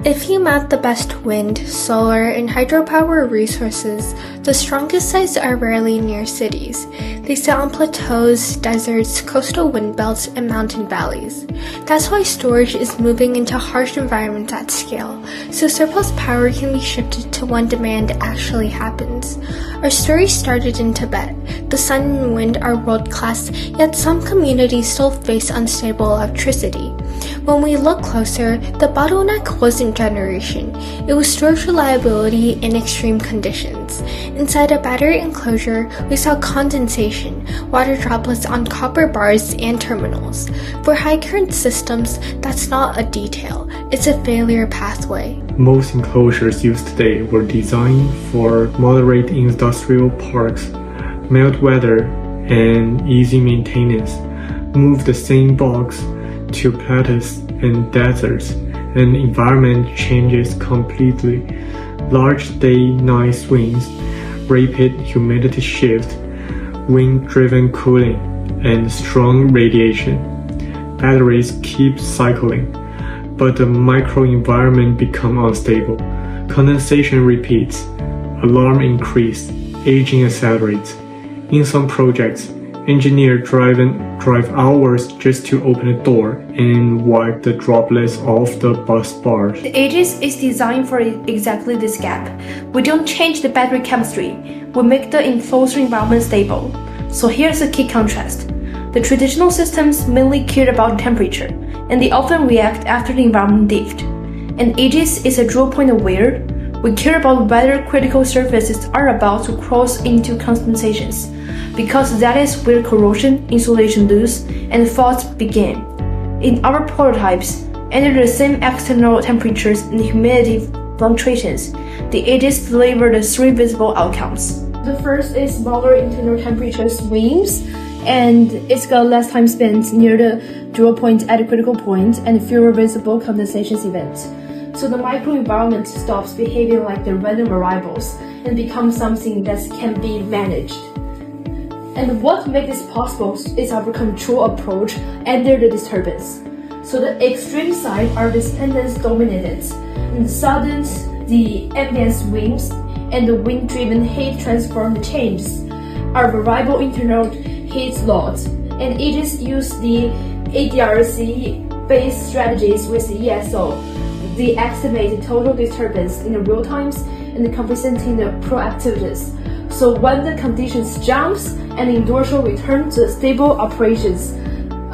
If you map the best wind, solar, and hydropower resources, the strongest sites are rarely near cities. They sit on plateaus, deserts, coastal wind belts, and mountain valleys. That's why storage is moving into harsh environments at scale, so surplus power can be shifted to when demand actually happens. Our story started in Tibet. The sun and wind are world-class, yet some communities still face unstable electricity. When we look closer, the bottleneck wasn't generation. It was storage reliability in extreme conditions. Inside a battery enclosure, we saw condensation, water droplets on copper bars and terminals. For high current systems, that's not a detail. It's a failure pathway. Most enclosures used today were designed for moderate industrial parks, mild weather, and easy maintenance. Move the same box to plateaus and deserts, and the environment changes completely. Large day-night swings, rapid humidity shift, wind-driven cooling, and strong radiation. Batteries keep cycling, but the microenvironment becomes unstable. Condensation repeats, alarm increase, aging accelerates. In some projects, engineers drive hours just to open a door and wipe the droplets off the bus bars. The Aegis is designed for exactly this gap. We don't change the battery chemistry, we make the enclosure environment stable. So here's a key contrast. The traditional systems mainly cared about temperature, and they often react after the environment dipped. And Aegis is a draw point aware. We care about whether critical surfaces are about to cross into condensations, because that is where corrosion, insulation loss, and faults begin. In our prototypes, under the same external temperatures and humidity fluctuations, the Aegis delivered the three visible outcomes. The first is smaller internal temperature swings, and it's got less time spent near the draw point at a critical point and fewer visible condensation events. So the microenvironment stops behaving like the random variables and becomes something that can be managed. And what makes this possible is our control approach under the disturbance. So the extreme side are the dependence dominated, and suddens, the ambient swings, and the wind-driven heat transform changes are variable internal heat loads. And Aegis use the ADRC-based strategies with the ESO. They estimate the total disturbance in the real times and compensating the proactivities. So when the conditions jumps and the inertia return to stable operations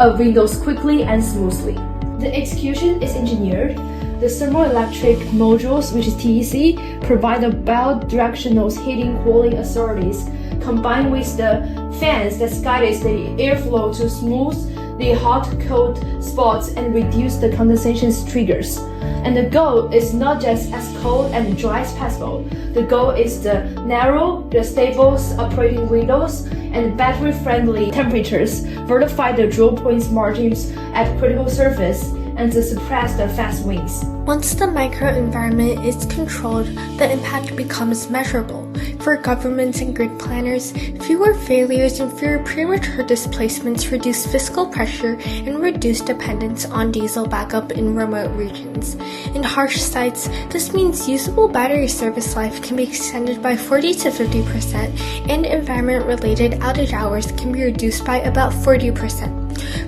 of windows quickly and smoothly. The execution is engineered. The thermoelectric modules, which is TEC, provide the bi-directional heating cooling authorities, combined with the fans that guide the airflow to smooth the hot-cold spots and reduce the condensation triggers. And the goal is not just as cold and dry as possible. The goal is to narrow the stable operating windows and battery-friendly temperatures, verify the draw points margins at critical surface, and to suppress the fast winds. Once the microenvironment is controlled, the impact becomes measurable. For governments and grid planners, fewer failures and fewer premature displacements reduce fiscal pressure and reduce dependence on diesel backup in remote regions. In harsh sites, this means usable battery service life can be extended by 40 to 50%, and environment-related outage hours can be reduced by about 40%.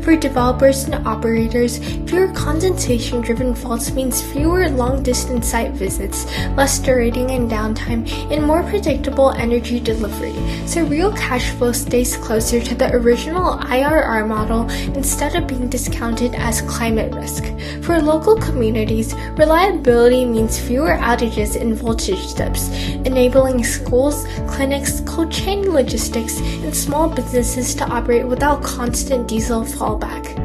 For developers and operators, fewer condensation-driven faults means fewer long-distance site visits, less derating and downtime, and more predictable energy delivery, so real cash flow stays closer to the original IRR model instead of being discounted as climate risk. For local communities, reliability means fewer outages and voltage dips, enabling schools, clinics, cold chain logistics, and small businesses to operate without constant diesel fallback.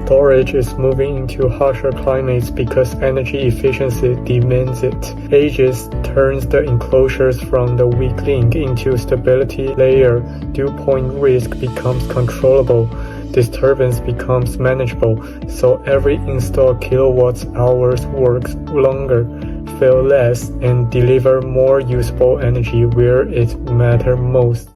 Storage is moving into harsher climates because energy efficiency demands it. Aegis turns the enclosures from the weak link into stability layer. Dew point risk becomes controllable. Disturbance becomes manageable, so every installed kilowatt hours works longer, fail less, and deliver more usable energy where it matters most.